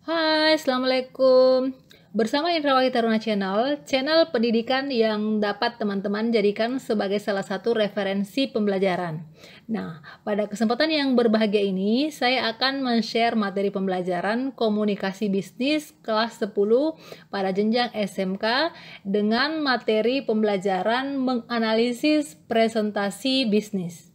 Hai, Assalamualaikum. Bersama Indrawati Taruna channel pendidikan yang dapat teman-teman jadikan sebagai salah satu referensi pembelajaran. Nah, pada kesempatan yang berbahagia ini, saya akan men-share materi pembelajaran komunikasi bisnis kelas 10 pada jenjang SMK dengan materi pembelajaran menganalisis presentasi bisnis.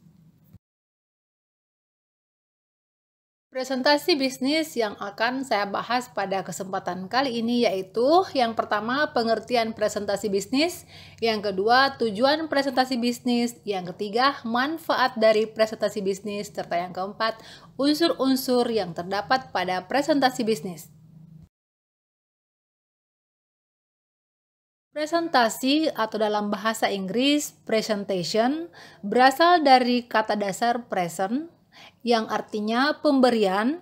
Presentasi bisnis yang akan saya bahas pada kesempatan kali ini yaitu yang pertama pengertian presentasi bisnis, yang kedua tujuan presentasi bisnis, yang ketiga manfaat dari presentasi bisnis, serta yang keempat unsur-unsur yang terdapat pada presentasi bisnis. Presentasi atau dalam bahasa Inggris presentation berasal dari kata dasar present yang artinya pemberian,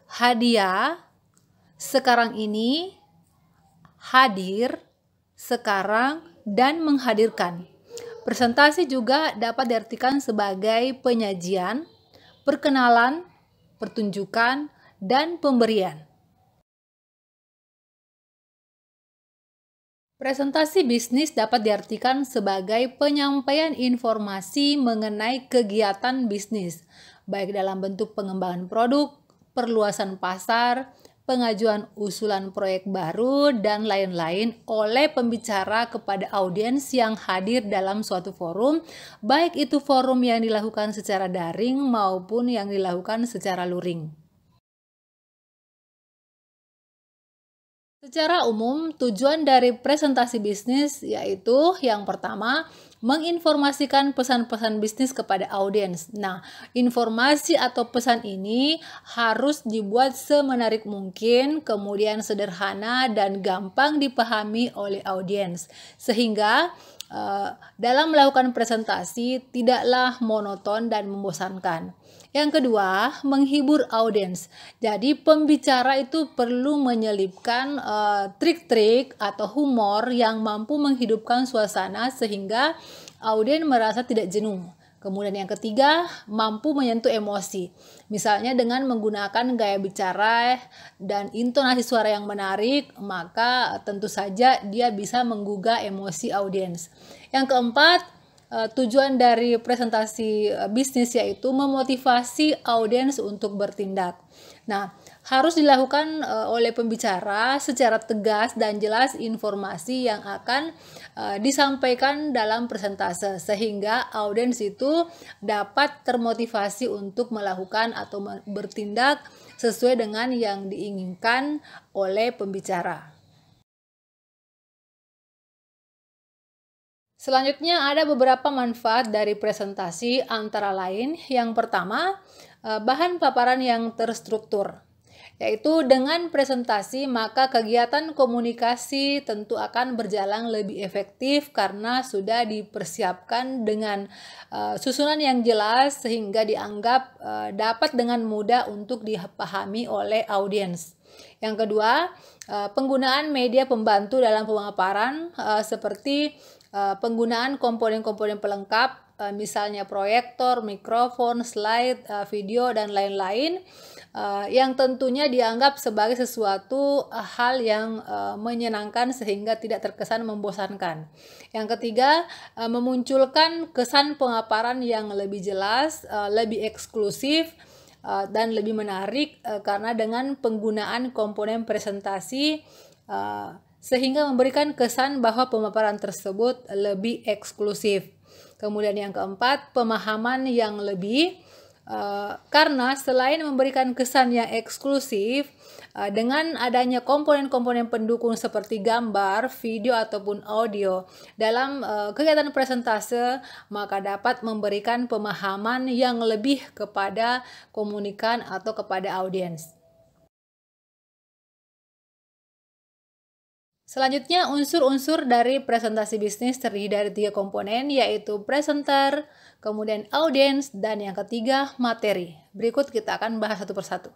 hadiah, sekarang ini, hadir, sekarang, dan menghadirkan. Presentasi juga dapat diartikan sebagai penyajian, perkenalan, pertunjukan, dan pemberian. Presentasi bisnis dapat diartikan sebagai penyampaian informasi mengenai kegiatan bisnis, baik dalam bentuk pengembangan produk, perluasan pasar, pengajuan usulan proyek baru, dan lain-lain oleh pembicara kepada audiens yang hadir dalam suatu forum, baik itu forum yang dilakukan secara daring maupun yang dilakukan secara luring. Secara umum, tujuan dari presentasi bisnis yaitu yang pertama, menginformasikan pesan-pesan bisnis kepada audiens. Nah, informasi atau pesan ini harus dibuat semenarik mungkin, kemudian sederhana dan gampang dipahami oleh audiens. Sehingga dalam melakukan presentasi tidaklah monoton dan membosankan. Yang kedua, menghibur audiens. Jadi pembicara itu perlu menyelipkan trik-trik atau humor yang mampu menghidupkan suasana sehingga audiens merasa tidak jenuh. Kemudian yang ketiga, mampu menyentuh emosi. Misalnya dengan menggunakan gaya bicara dan intonasi suara yang menarik, maka tentu saja dia bisa menggugah emosi audiens. Yang keempat, tujuan dari presentasi bisnis yaitu memotivasi audiens untuk bertindak. Nah, harus dilakukan oleh pembicara secara tegas dan jelas informasi yang akan disampaikan dalam presentase sehingga audiens itu dapat termotivasi untuk melakukan atau bertindak sesuai dengan yang diinginkan oleh pembicara. Selanjutnya ada beberapa manfaat dari presentasi antara lain yang pertama, bahan paparan yang terstruktur. Yaitu dengan presentasi maka kegiatan komunikasi tentu akan berjalan lebih efektif karena sudah dipersiapkan dengan susunan yang jelas sehingga dianggap dapat dengan mudah untuk dipahami oleh audiens. Yang kedua, penggunaan media pembantu dalam pemaparan seperti penggunaan komponen-komponen pelengkap misalnya proyektor, mikrofon, slide, video, dan lain-lain yang tentunya dianggap sebagai sesuatu hal yang menyenangkan sehingga tidak terkesan membosankan. Yang ketiga, memunculkan kesan pemaparan yang lebih jelas, lebih eksklusif, dan lebih menarik karena dengan penggunaan komponen presentasi sehingga memberikan kesan bahwa pemaparan tersebut lebih eksklusif. Kemudian yang keempat, pemahaman yang lebih karena selain memberikan kesan yang eksklusif, dengan adanya komponen-komponen pendukung seperti gambar, video, ataupun audio dalam kegiatan presentase, maka dapat memberikan pemahaman yang lebih kepada komunikan atau kepada audiens. Selanjutnya, unsur-unsur dari presentasi bisnis terdiri dari 3 komponen, yaitu presenter, kemudian audiens, dan yang ketiga, materi. Berikut kita akan bahas satu persatu.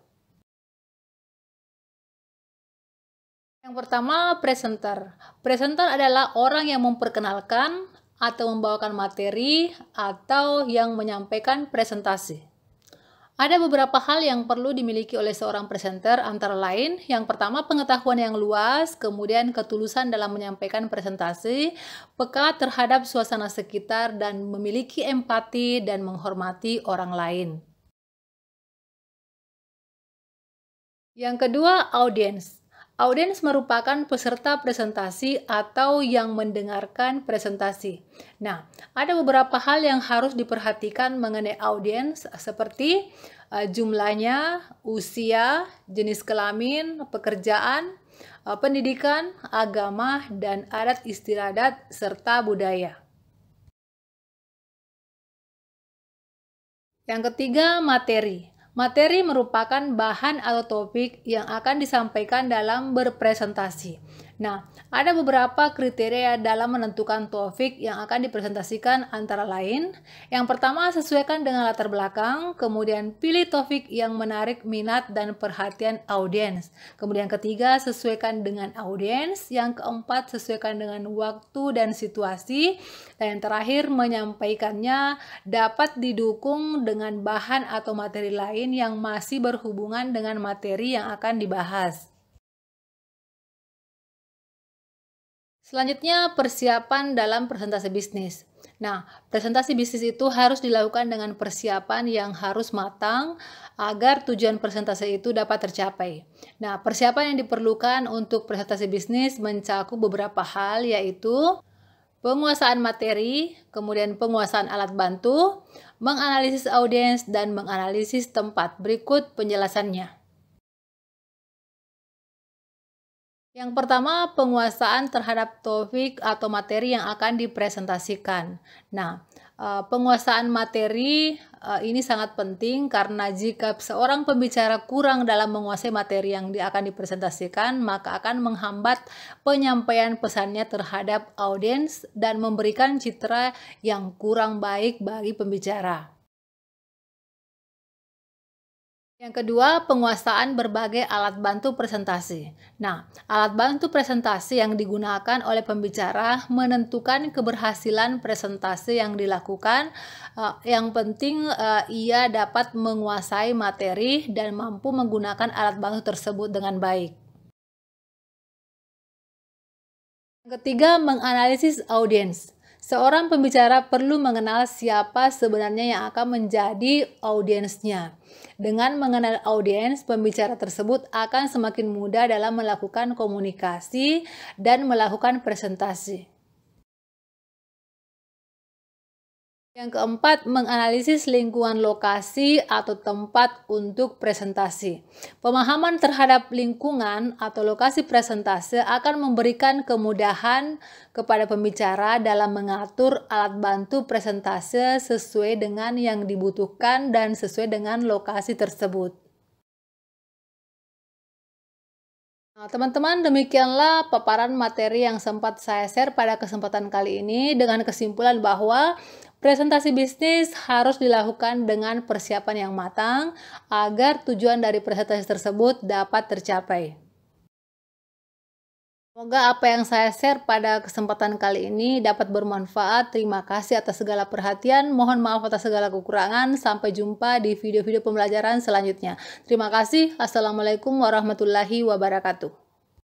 Yang pertama, presenter. Presenter adalah orang yang memperkenalkan atau membawakan materi atau yang menyampaikan presentasi. Ada beberapa hal yang perlu dimiliki oleh seorang presenter, antara lain yang pertama pengetahuan yang luas, kemudian ketulusan dalam menyampaikan presentasi, peka terhadap suasana sekitar, dan memiliki empati dan menghormati orang lain. Yang kedua, audiens. Audiens merupakan peserta presentasi atau yang mendengarkan presentasi. Nah, ada beberapa hal yang harus diperhatikan mengenai audiens seperti jumlahnya, usia, jenis kelamin, pekerjaan, pendidikan, agama, dan adat istiadat serta budaya. Yang ketiga, materi. Materi merupakan bahan atau topik yang akan disampaikan dalam berpresentasi. Nah, ada beberapa kriteria dalam menentukan topik yang akan dipresentasikan, antara lain yang pertama sesuaikan dengan latar belakang, kemudian pilih topik yang menarik minat dan perhatian audiens. Kemudian ketiga, sesuaikan dengan audiens. Yang keempat, sesuaikan dengan waktu dan situasi. Dan yang terakhir, menyampaikannya dapat didukung dengan bahan atau materi lain yang masih berhubungan dengan materi yang akan dibahas. Selanjutnya, persiapan dalam presentasi bisnis. Nah, presentasi bisnis itu harus dilakukan dengan persiapan yang harus matang agar tujuan presentasi itu dapat tercapai. Nah, persiapan yang diperlukan untuk presentasi bisnis mencakup beberapa hal, yaitu penguasaan materi, kemudian penguasaan alat bantu, menganalisis audiens, dan menganalisis tempat. Berikut penjelasannya. Yang pertama, penguasaan terhadap topik atau materi yang akan dipresentasikan. Nah, penguasaan materi ini sangat penting karena jika seorang pembicara kurang dalam menguasai materi yang akan dipresentasikan, maka akan menghambat penyampaian pesannya terhadap audiens dan memberikan citra yang kurang baik bagi pembicara. Yang kedua, penguasaan berbagai alat bantu presentasi. Nah, alat bantu presentasi yang digunakan oleh pembicara menentukan keberhasilan presentasi yang dilakukan. Yang penting, ia dapat menguasai materi dan mampu menggunakan alat bantu tersebut dengan baik. Yang ketiga, menganalisis audiens. Seorang pembicara perlu mengenal siapa sebenarnya yang akan menjadi audiensnya. Dengan mengenal audiens, pembicara tersebut akan semakin mudah dalam melakukan komunikasi dan melakukan presentasi. Yang keempat, menganalisis lingkungan lokasi atau tempat untuk presentasi. Pemahaman terhadap lingkungan atau lokasi presentasi akan memberikan kemudahan kepada pembicara dalam mengatur alat bantu presentasi sesuai dengan yang dibutuhkan dan sesuai dengan lokasi tersebut. Nah, teman-teman, demikianlah paparan materi yang sempat saya share pada kesempatan kali ini dengan kesimpulan bahwa presentasi bisnis harus dilakukan dengan persiapan yang matang agar tujuan dari presentasi tersebut dapat tercapai. Semoga apa yang saya share pada kesempatan kali ini dapat bermanfaat. Terima kasih atas segala perhatian. Mohon maaf atas segala kekurangan. Sampai jumpa di video-video pembelajaran selanjutnya. Terima kasih. Assalamualaikum warahmatullahi wabarakatuh.